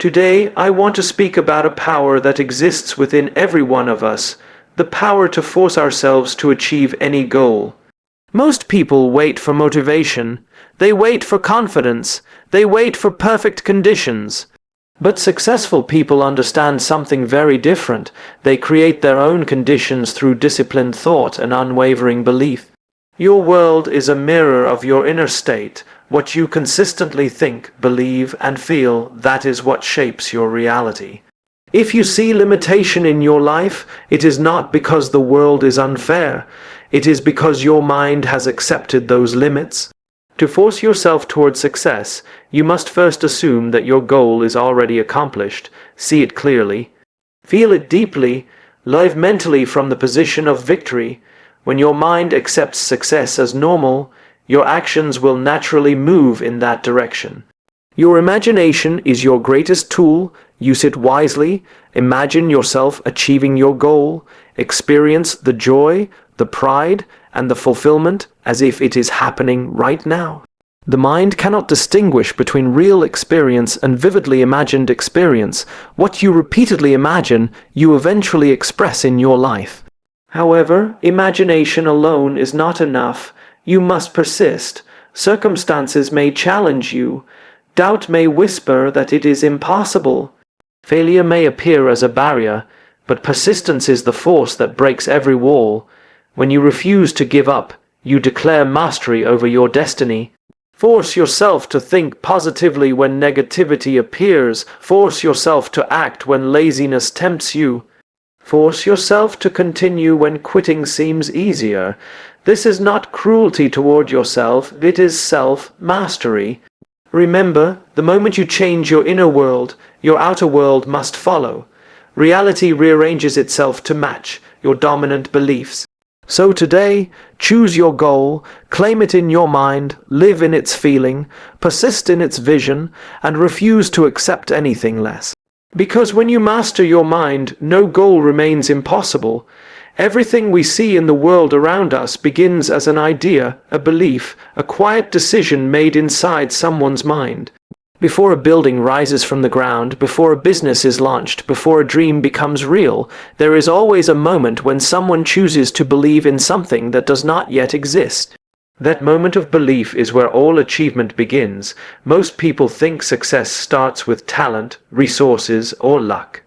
Today, I want to speak about a power that exists within every one of us, the power to force ourselves to achieve any goal. Most people wait for motivation, they wait for confidence, they wait for perfect conditions. But successful people understand something very different. They create their own conditions through disciplined thought and unwavering belief. Your world is a mirror of your inner state. What you consistently think, believe, and feel, that is what shapes your reality. If you see limitation in your life, it is not because the world is unfair. It is because your mind has accepted those limits. To force yourself towards success, you must first assume that your goal is already accomplished, see it clearly, feel it deeply, live mentally from the position of victory. When your mind accepts success as normal, your actions will naturally move in that direction. Your imagination is your greatest tool. Use it wisely. Imagine yourself achieving your goal. Experience the joy, the pride, and the fulfillment as if it is happening right now. The mind cannot distinguish between real experience and vividly imagined experience. What you repeatedly imagine, you eventually express in your life. However, imagination alone is not enough. You must persist. Circumstances may challenge you. Doubt may whisper that it is impossible. Failure may appear as a barrier, but persistence is the force that breaks every wall. When you refuse to give up, you declare mastery over your destiny. Force yourself to think positively when negativity appears. Force yourself to act when laziness tempts you. Force yourself to continue when quitting seems easier. This is not cruelty toward yourself, it is self-mastery. Remember, the moment you change your inner world, your outer world must follow. Reality rearranges itself to match your dominant beliefs. So today, choose your goal, claim it in your mind, live in its feeling, persist in its vision, and refuse to accept anything less. Because when you master your mind, no goal remains impossible. Everything we see in the world around us begins as an idea, a belief, a quiet decision made inside someone's mind. Before a building rises from the ground, before a business is launched, before a dream becomes real, there is always a moment when someone chooses to believe in something that does not yet exist. That moment of belief is where all achievement begins. Most people think success starts with talent, resources, or luck.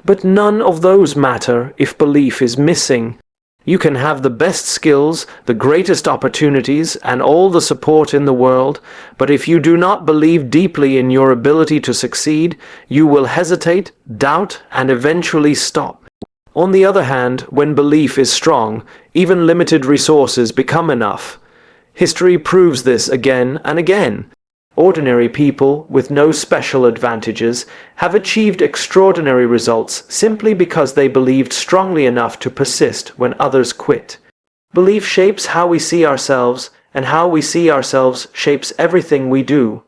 But none of those matter if belief is missing. You can have the best skills, the greatest opportunities, and all the support in the world, but if you do not believe deeply in your ability to succeed, you will hesitate, doubt, and eventually stop. On the other hand, when belief is strong, even limited resources become enough. History proves this again and again. Ordinary people, with no special advantages, have achieved extraordinary results simply because they believed strongly enough to persist when others quit. Belief shapes how we see ourselves, and how we see ourselves shapes everything we do.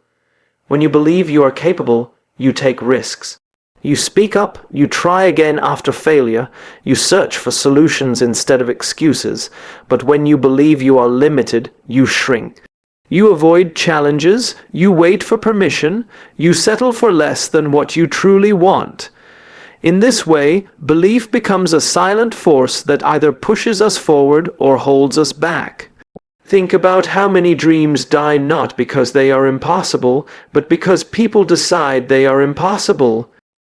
When you believe you are capable, you take risks. You speak up, you try again after failure, you search for solutions instead of excuses, but when you believe you are limited, you shrink. You avoid challenges, you wait for permission, you settle for less than what you truly want. In this way, belief becomes a silent force that either pushes us forward or holds us back. Think about how many dreams die not because they are impossible, but because people decide they are impossible.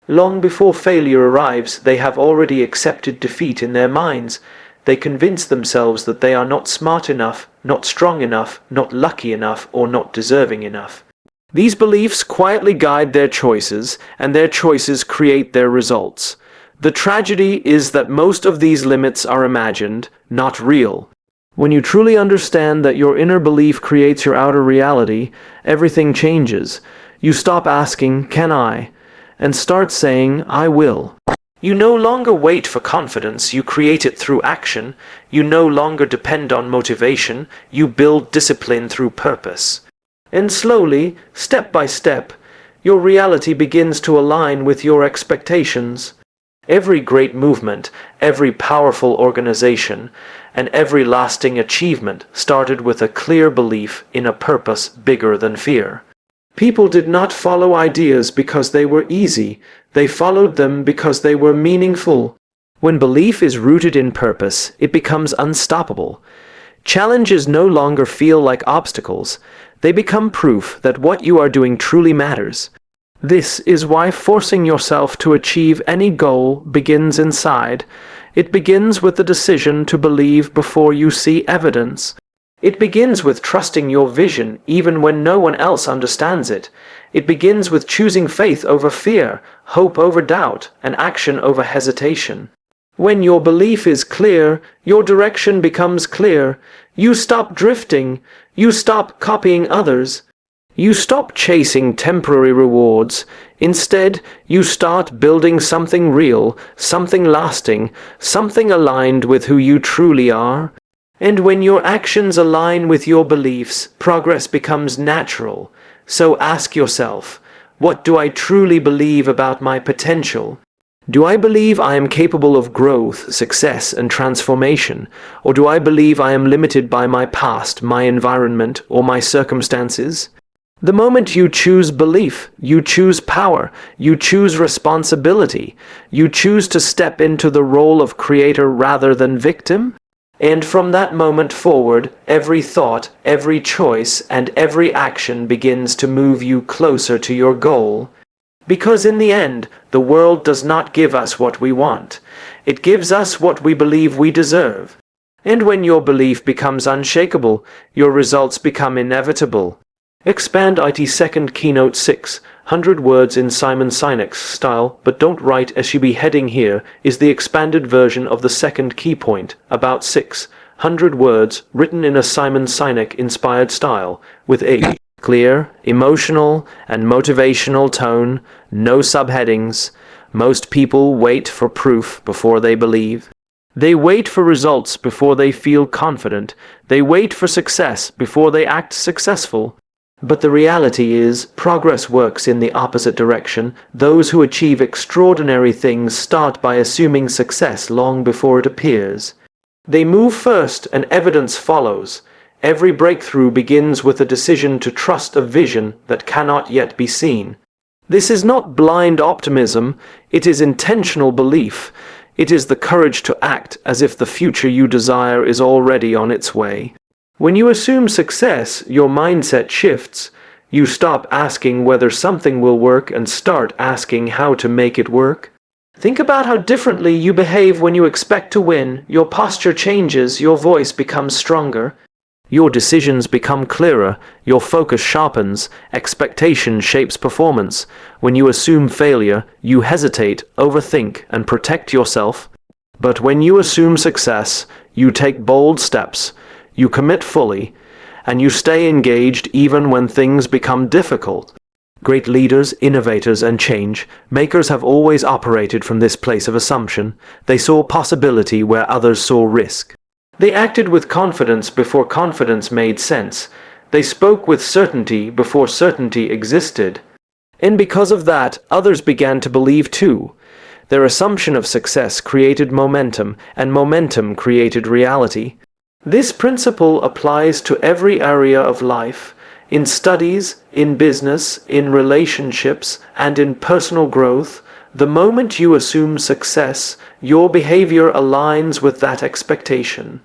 Long before failure arrives, they have already accepted defeat in their minds. They convince themselves that they are not smart enough, not strong enough, not lucky enough, or not deserving enough. These beliefs quietly guide their choices, and their choices create their results. The tragedy is that most of these limits are imagined, not real. When you truly understand that your inner belief creates your outer reality, everything changes. You stop asking, "Can I?" and start saying, "I will." You no longer wait for confidence, you create it through action. You no longer depend on motivation, you build discipline through purpose. And slowly, step by step, your reality begins to align with your expectations. Every great movement, every powerful organization, and every lasting achievement started with a clear belief in a purpose bigger than fear. People did not follow ideas because they were easy, they followed them because they were meaningful. When belief is rooted in purpose, it becomes unstoppable. Challenges no longer feel like obstacles, they become proof that what you are doing truly matters. This is why forcing yourself to achieve any goal begins inside. It begins with the decision to believe before you see evidence. It begins with trusting your vision even when no one else understands it. It begins with choosing faith over fear, hope over doubt, and action over hesitation. When your belief is clear, your direction becomes clear. You stop drifting. You stop copying others. You stop chasing temporary rewards. Instead, you start building something real, something lasting, something aligned with who you truly are. And when your actions align with your beliefs, progress becomes natural. So ask yourself, what do I truly believe about my potential? Do I believe I am capable of growth, success, and transformation? Or do I believe I am limited by my past, my environment, or my circumstances? The moment you choose belief, you choose power, you choose responsibility, you choose to step into the role of creator rather than victim. And from that moment forward, every thought, every choice, and every action begins to move you closer to your goal. Because in the end, the world does not give us what we want. It gives us what we believe we deserve. And when your belief becomes unshakable, your results become inevitable. Expand IT second keynote 600 words in Simon Sinek's style, but don't write as you be heading here, is the expanded version of the second key point, about 600 words, written in a Simon Sinek-inspired style, with a clear, emotional, and motivational tone, no subheadings. Most people wait for proof before they believe. They wait for results before they feel confident. They wait for success before they act successful. But the reality is, progress works in the opposite direction. Those who achieve extraordinary things start by assuming success long before it appears. They move first and evidence follows. Every breakthrough begins with a decision to trust a vision that cannot yet be seen. This is not blind optimism, it is intentional belief. It is the courage to act as if the future you desire is already on its way. When you assume success, your mindset shifts. You stop asking whether something will work and start asking how to make it work. Think about how differently you behave when you expect to win. Your posture changes, your voice becomes stronger. Your decisions become clearer, your focus sharpens, expectation shapes performance. When you assume failure, you hesitate, overthink, and protect yourself. But when you assume success, you take bold steps. You commit fully, and you stay engaged even when things become difficult. Great leaders, innovators, and change makers have always operated from this place of assumption. They saw possibility where others saw risk. They acted with confidence before confidence made sense. They spoke with certainty before certainty existed. And because of that, others began to believe too. Their assumption of success created momentum, and momentum created reality. This principle applies to every area of life, in studies, in business, in relationships, and in personal growth. The moment you assume success, your behavior aligns with that expectation.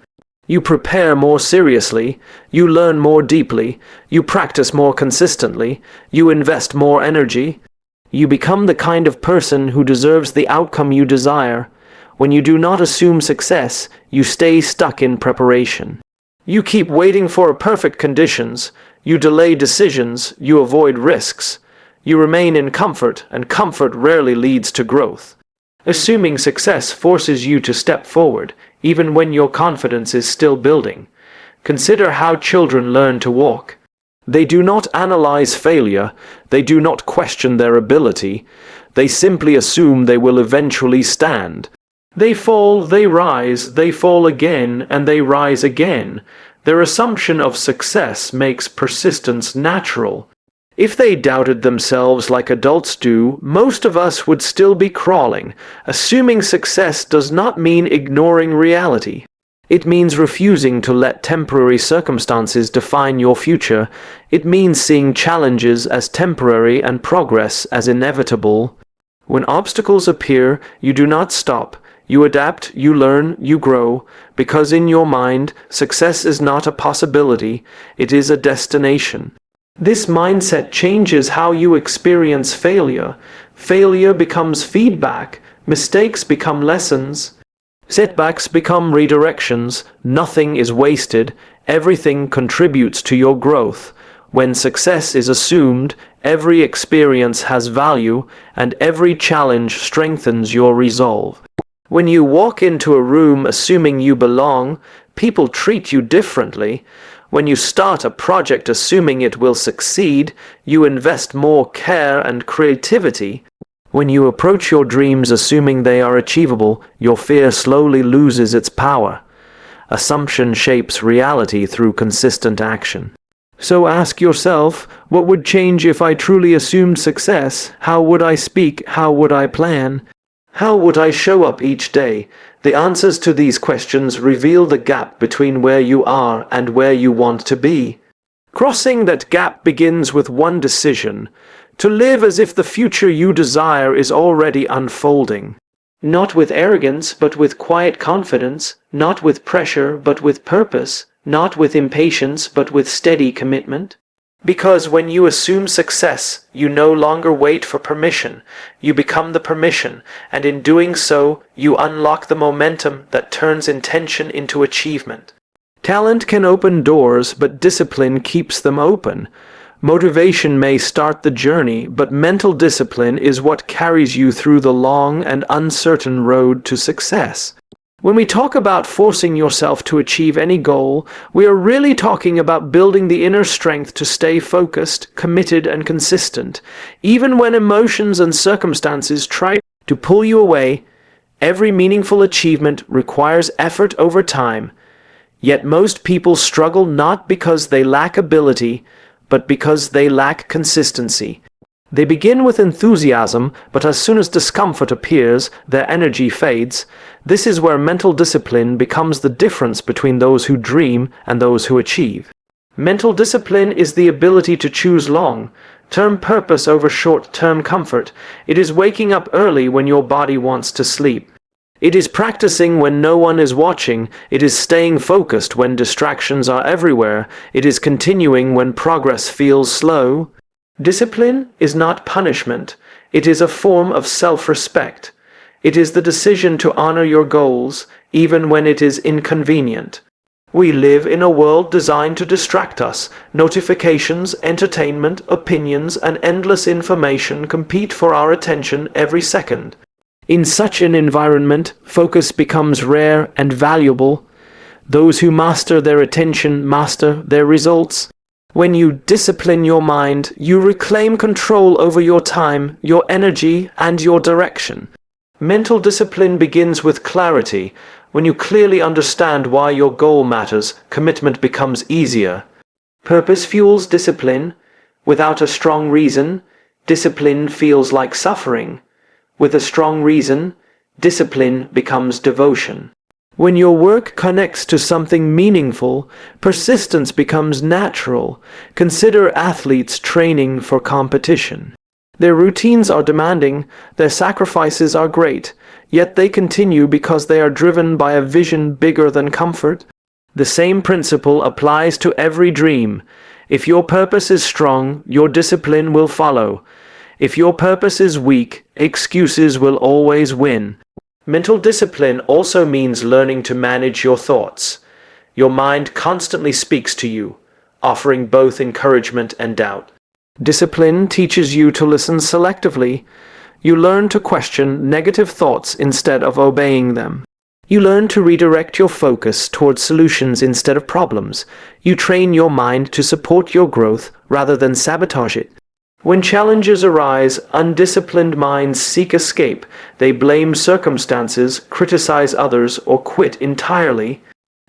You prepare more seriously, you learn more deeply, you practice more consistently, you invest more energy. You become the kind of person who deserves the outcome you desire. When you do not assume success, you stay stuck in preparation. You keep waiting for perfect conditions, you delay decisions, you avoid risks. You remain in comfort, and comfort rarely leads to growth. Assuming success forces you to step forward, even when your confidence is still building. Consider how children learn to walk. They do not analyze failure, they do not question their ability, they simply assume they will eventually stand. They fall, they rise, they fall again, and they rise again. Their assumption of success makes persistence natural. If they doubted themselves like adults do, most of us would still be crawling. Assuming success does not mean ignoring reality. It means refusing to let temporary circumstances define your future. It means seeing challenges as temporary and progress as inevitable. When obstacles appear, you do not stop. You adapt, you learn, you grow, because in your mind, success is not a possibility, it is a destination. This mindset changes how you experience failure. Failure becomes feedback, mistakes become lessons, setbacks become redirections, nothing is wasted, everything contributes to your growth. When success is assumed, every experience has value, and every challenge strengthens your resolve. When you walk into a room assuming you belong, people treat you differently. When you start a project assuming it will succeed, you invest more care and creativity. When you approach your dreams assuming they are achievable, your fear slowly loses its power. Assumption shapes reality through consistent action. So ask yourself, what would change if I truly assumed success? How would I speak? How would I plan? How would I show up each day? The answers to these questions reveal the gap between where you are and where you want to be. Crossing that gap begins with one decision: to live as if the future you desire is already unfolding. Not with arrogance, but with quiet confidence, not with pressure, but with purpose, not with impatience, but with steady commitment. Because when you assume success, you no longer wait for permission, you become the permission, and in doing so, you unlock the momentum that turns intention into achievement. Talent can open doors, but discipline keeps them open. Motivation may start the journey, but mental discipline is what carries you through the long and uncertain road to success. When we talk about forcing yourself to achieve any goal, we are really talking about building the inner strength to stay focused, committed, and consistent. Even when emotions and circumstances try to pull you away, every meaningful achievement requires effort over time. Yet most people struggle not because they lack ability, but because they lack consistency. They begin with enthusiasm, but as soon as discomfort appears, their energy fades. This is where mental discipline becomes the difference between those who dream and those who achieve. Mental discipline is the ability to choose long-term purpose over short-term comfort. It is waking up early when your body wants to sleep. It is practicing when no one is watching. It is staying focused when distractions are everywhere. It is continuing when progress feels slow. Discipline is not punishment. It is a form of self-respect. It is the decision to honor your goals, even when it is inconvenient. We live in a world designed to distract us. Notifications, entertainment, opinions, and endless information compete for our attention every second. In such an environment, focus becomes rare and valuable. Those who master their attention master their results. When you discipline your mind, you reclaim control over your time, your energy, and your direction. Mental discipline begins with clarity. When you clearly understand why your goal matters, commitment becomes easier. Purpose fuels discipline. Without a strong reason, discipline feels like suffering. With a strong reason, discipline becomes devotion. When your work connects to something meaningful, persistence becomes natural. Consider athletes training for competition. Their routines are demanding, their sacrifices are great, yet they continue because they are driven by a vision bigger than comfort. The same principle applies to every dream. If your purpose is strong, your discipline will follow. If your purpose is weak, excuses will always win. Mental discipline also means learning to manage your thoughts. Your mind constantly speaks to you, offering both encouragement and doubt. Discipline teaches you to listen selectively. You learn to question negative thoughts instead of obeying them. You learn to redirect your focus towards solutions instead of problems. You train your mind to support your growth rather than sabotage it. When challenges arise, undisciplined minds seek escape. They blame circumstances, criticize others, or quit entirely.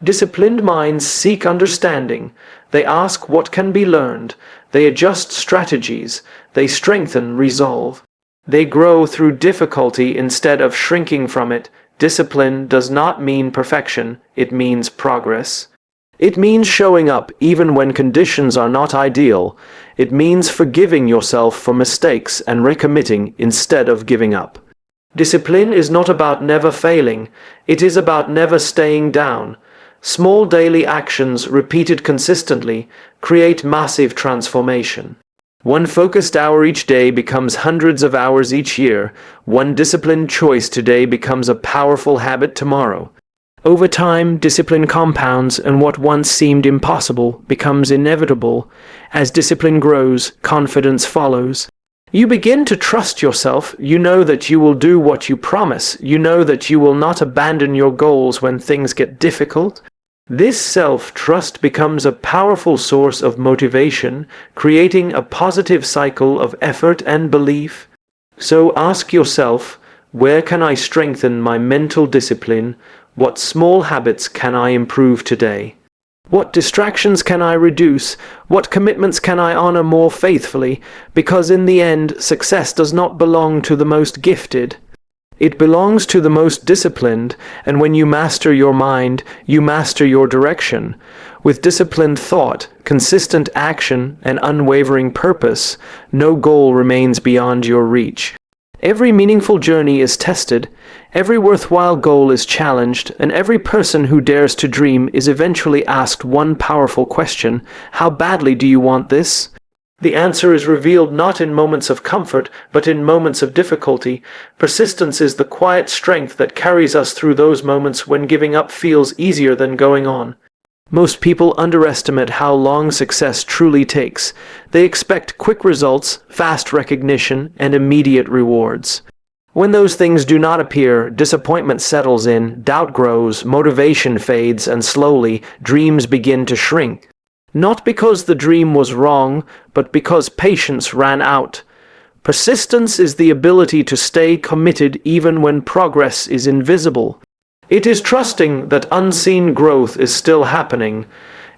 Disciplined minds seek understanding. They ask what can be learned. They adjust strategies. They strengthen resolve. They grow through difficulty instead of shrinking from it. Discipline does not mean perfection, it means progress. It means showing up even when conditions are not ideal. It means forgiving yourself for mistakes and recommitting instead of giving up. Discipline is not about never failing, it is about never staying down. Small daily actions repeated consistently create massive transformation. One focused hour each day becomes hundreds of hours each year. One disciplined choice today becomes a powerful habit tomorrow. Over time, discipline compounds, and what once seemed impossible becomes inevitable. As discipline grows, confidence follows. You begin to trust yourself. You know that you will do what you promise. You know that you will not abandon your goals when things get difficult. This self-trust becomes a powerful source of motivation, creating a positive cycle of effort and belief. So ask yourself, where can I strengthen my mental discipline? What small habits can I improve today? What distractions can I reduce? What commitments can I honor more faithfully? Because in the end, success does not belong to the most gifted. It belongs to the most disciplined, and when you master your mind, you master your direction. With disciplined thought, consistent action, and unwavering purpose, no goal remains beyond your reach. Every meaningful journey is tested, every worthwhile goal is challenged, and every person who dares to dream is eventually asked one powerful question: how badly do you want this? The answer is revealed not in moments of comfort, but in moments of difficulty. Persistence is the quiet strength that carries us through those moments when giving up feels easier than going on. Most people underestimate how long success truly takes. They expect quick results, fast recognition, and immediate rewards. When those things do not appear, disappointment settles in, doubt grows, motivation fades, and slowly, dreams begin to shrink. Not because the dream was wrong, but because patience ran out. Persistence is the ability to stay committed even when progress is invisible. It is trusting that unseen growth is still happening.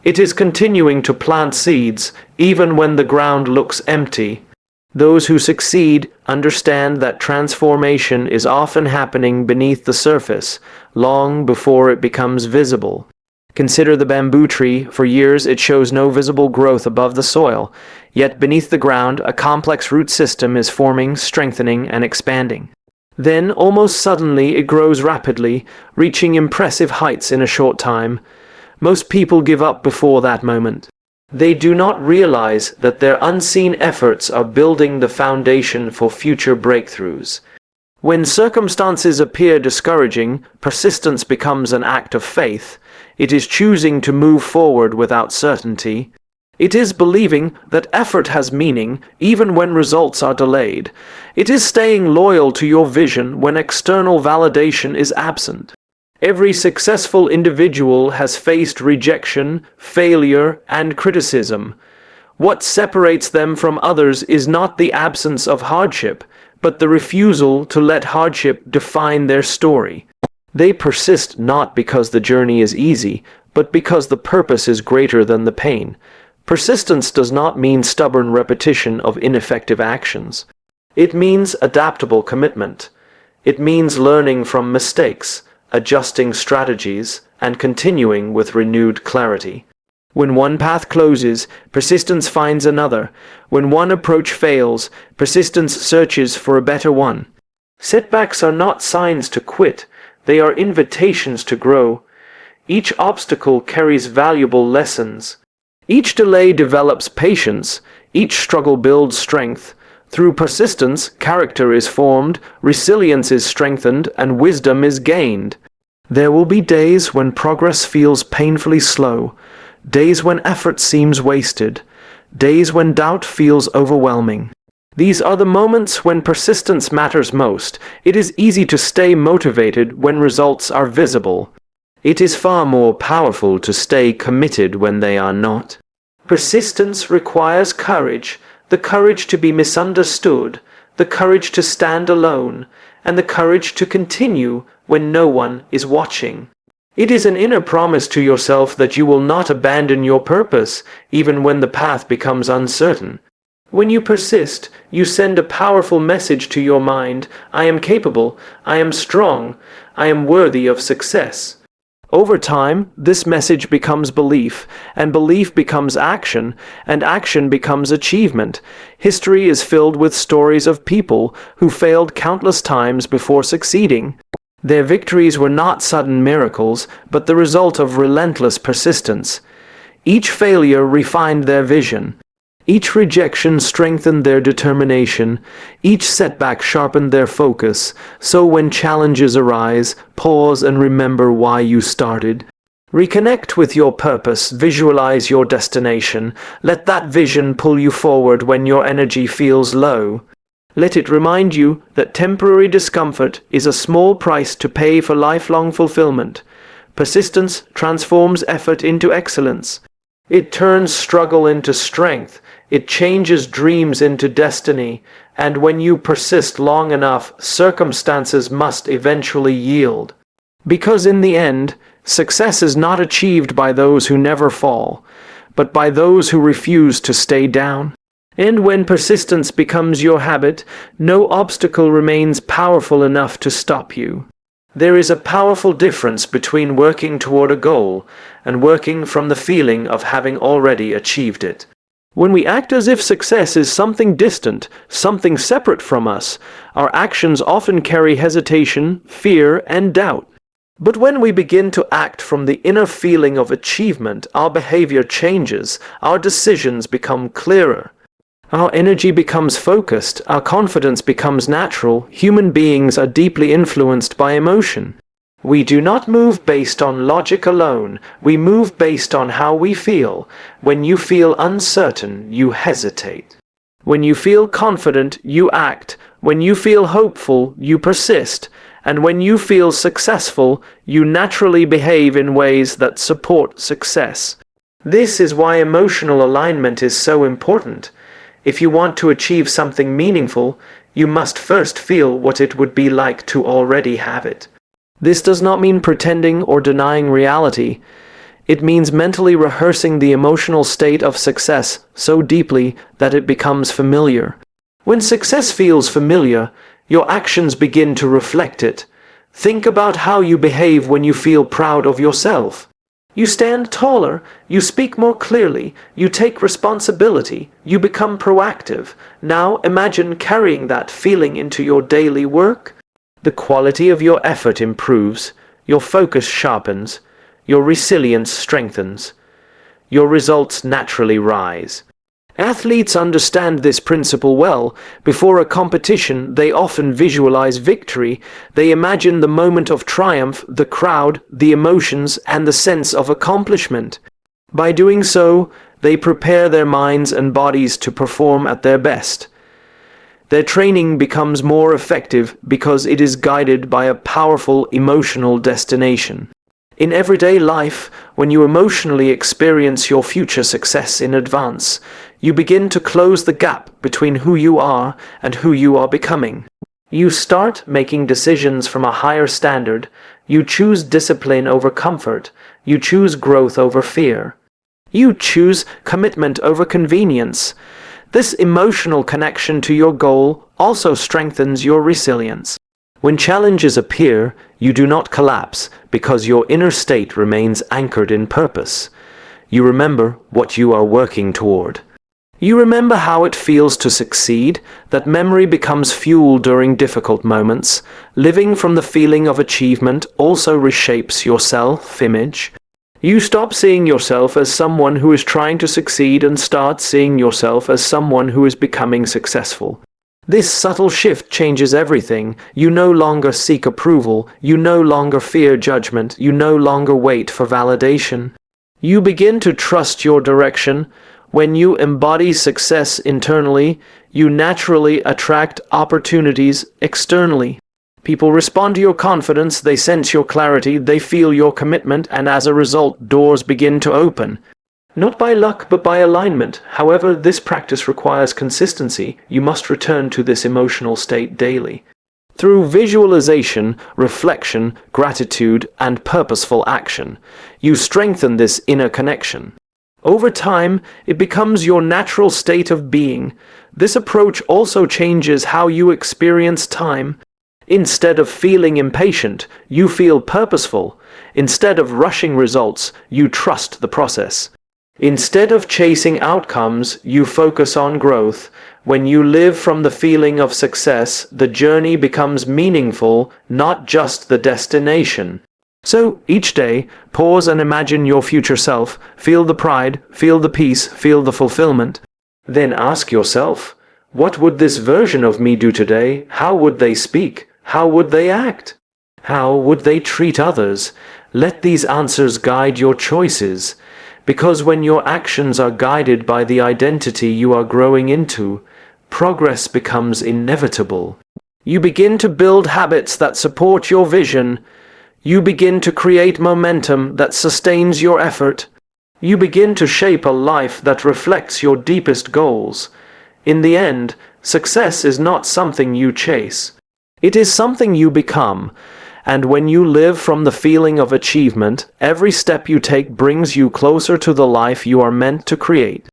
It is continuing to plant seeds, even when the ground looks empty. Those who succeed understand that transformation is often happening beneath the surface, long before it becomes visible. Consider the bamboo tree. For years it shows no visible growth above the soil, yet beneath the ground a complex root system is forming, strengthening, and expanding. Then, almost suddenly, it grows rapidly, reaching impressive heights in a short time. Most people give up before that moment. They do not realize that their unseen efforts are building the foundation for future breakthroughs. When circumstances appear discouraging, persistence becomes an act of faith. It is choosing to move forward without certainty. It is believing that effort has meaning even when results are delayed. It is staying loyal to your vision when external validation is absent. Every successful individual has faced rejection, failure, and criticism. What separates them from others is not the absence of hardship, but the refusal to let hardship define their story. They persist not because the journey is easy, but because the purpose is greater than the pain. Persistence does not mean stubborn repetition of ineffective actions. It means adaptable commitment. It means learning from mistakes, adjusting strategies, and continuing with renewed clarity. When one path closes, persistence finds another. When one approach fails, persistence searches for a better one. Setbacks are not signs to quit. They are invitations to grow. Each obstacle carries valuable lessons. Each delay develops patience. Each struggle builds strength. Through persistence, character is formed, resilience is strengthened, and wisdom is gained. There will be days when progress feels painfully slow, days when effort seems wasted, days when doubt feels overwhelming. These are the moments when persistence matters most. It is easy to stay motivated when results are visible. It is far more powerful to stay committed when they are not. Persistence requires courage, the courage to be misunderstood, the courage to stand alone, and the courage to continue when no one is watching. It is an inner promise to yourself that you will not abandon your purpose, even when the path becomes uncertain. When you persist, you send a powerful message to your mind: I am capable, I am strong, I am worthy of success. Over time, this message becomes belief, and belief becomes action, and action becomes achievement. History is filled with stories of people who failed countless times before succeeding. Their victories were not sudden miracles, but the result of relentless persistence. Each failure refined their vision. Each rejection strengthened their determination. Each setback sharpened their focus. So when challenges arise, pause and remember why you started. Reconnect with your purpose, visualize your destination. Let that vision pull you forward when your energy feels low. Let it remind you that temporary discomfort is a small price to pay for lifelong fulfillment. Persistence transforms effort into excellence. It turns struggle into strength. It changes dreams into destiny. And when you persist long enough, circumstances must eventually yield. Because in the end, success is not achieved by those who never fall, but by those who refuse to stay down. And when persistence becomes your habit, no obstacle remains powerful enough to stop you. There is a powerful difference between working toward a goal and working from the feeling of having already achieved it. When we act as if success is something distant, something separate from us, our actions often carry hesitation, fear, and doubt. But when we begin to act from the inner feeling of achievement, our behavior changes, our decisions become clearer. Our energy becomes focused, our confidence becomes natural. Human beings are deeply influenced by emotion. We do not move based on logic alone, we move based on how we feel. When you feel uncertain, you hesitate. When you feel confident, you act. When you feel hopeful, you persist. And when you feel successful, you naturally behave in ways that support success. This is why emotional alignment is so important. If you want to achieve something meaningful, you must first feel what it would be like to already have it. This does not mean pretending or denying reality. It means mentally rehearsing the emotional state of success so deeply that it becomes familiar. When success feels familiar, your actions begin to reflect it. Think about how you behave when you feel proud of yourself. You stand taller, you speak more clearly, you take responsibility, you become proactive. Now imagine carrying that feeling into your daily work. The quality of your effort improves, your focus sharpens, your resilience strengthens. Your results naturally rise. Athletes understand this principle well. Before a competition, they often visualize victory. They imagine the moment of triumph, the crowd, the emotions, and the sense of accomplishment. By doing so, they prepare their minds and bodies to perform at their best. Their training becomes more effective because it is guided by a powerful emotional destination. In everyday life, when you emotionally experience your future success in advance, you begin to close the gap between who you are and who you are becoming. You start making decisions from a higher standard. You choose discipline over comfort. You choose growth over fear. You choose commitment over convenience. This emotional connection to your goal also strengthens your resilience. When challenges appear, you do not collapse because your inner state remains anchored in purpose. You remember what you are working toward. You remember how it feels to succeed. That memory becomes fuel during difficult moments. Living from the feeling of achievement also reshapes your self-image. You stop seeing yourself as someone who is trying to succeed and start seeing yourself as someone who is becoming successful. This subtle shift changes everything. You no longer seek approval. You no longer fear judgment. You no longer wait for validation. You begin to trust your direction. When you embody success internally, you naturally attract opportunities externally. People respond to your confidence, they sense your clarity, they feel your commitment, and as a result, doors begin to open. Not by luck, but by alignment. However, this practice requires consistency. You must return to this emotional state daily. Through visualization, reflection, gratitude, and purposeful action, you strengthen this inner connection. Over time, it becomes your natural state of being. This approach also changes how you experience time. Instead of feeling impatient, you feel purposeful. Instead of rushing results, you trust the process. Instead of chasing outcomes, you focus on growth. When you live from the feeling of success, the journey becomes meaningful, not just the destination. So, each day, pause and imagine your future self. Feel the pride, feel the peace, feel the fulfillment. Then ask yourself, what would this version of me do today? How would they speak? How would they act? How would they treat others? Let these answers guide your choices. Because when your actions are guided by the identity you are growing into, progress becomes inevitable. You begin to build habits that support your vision. You begin to create momentum that sustains your effort. You begin to shape a life that reflects your deepest goals. In the end, success is not something you chase. It is something you become. And when you live from the feeling of achievement, every step you take brings you closer to the life you are meant to create.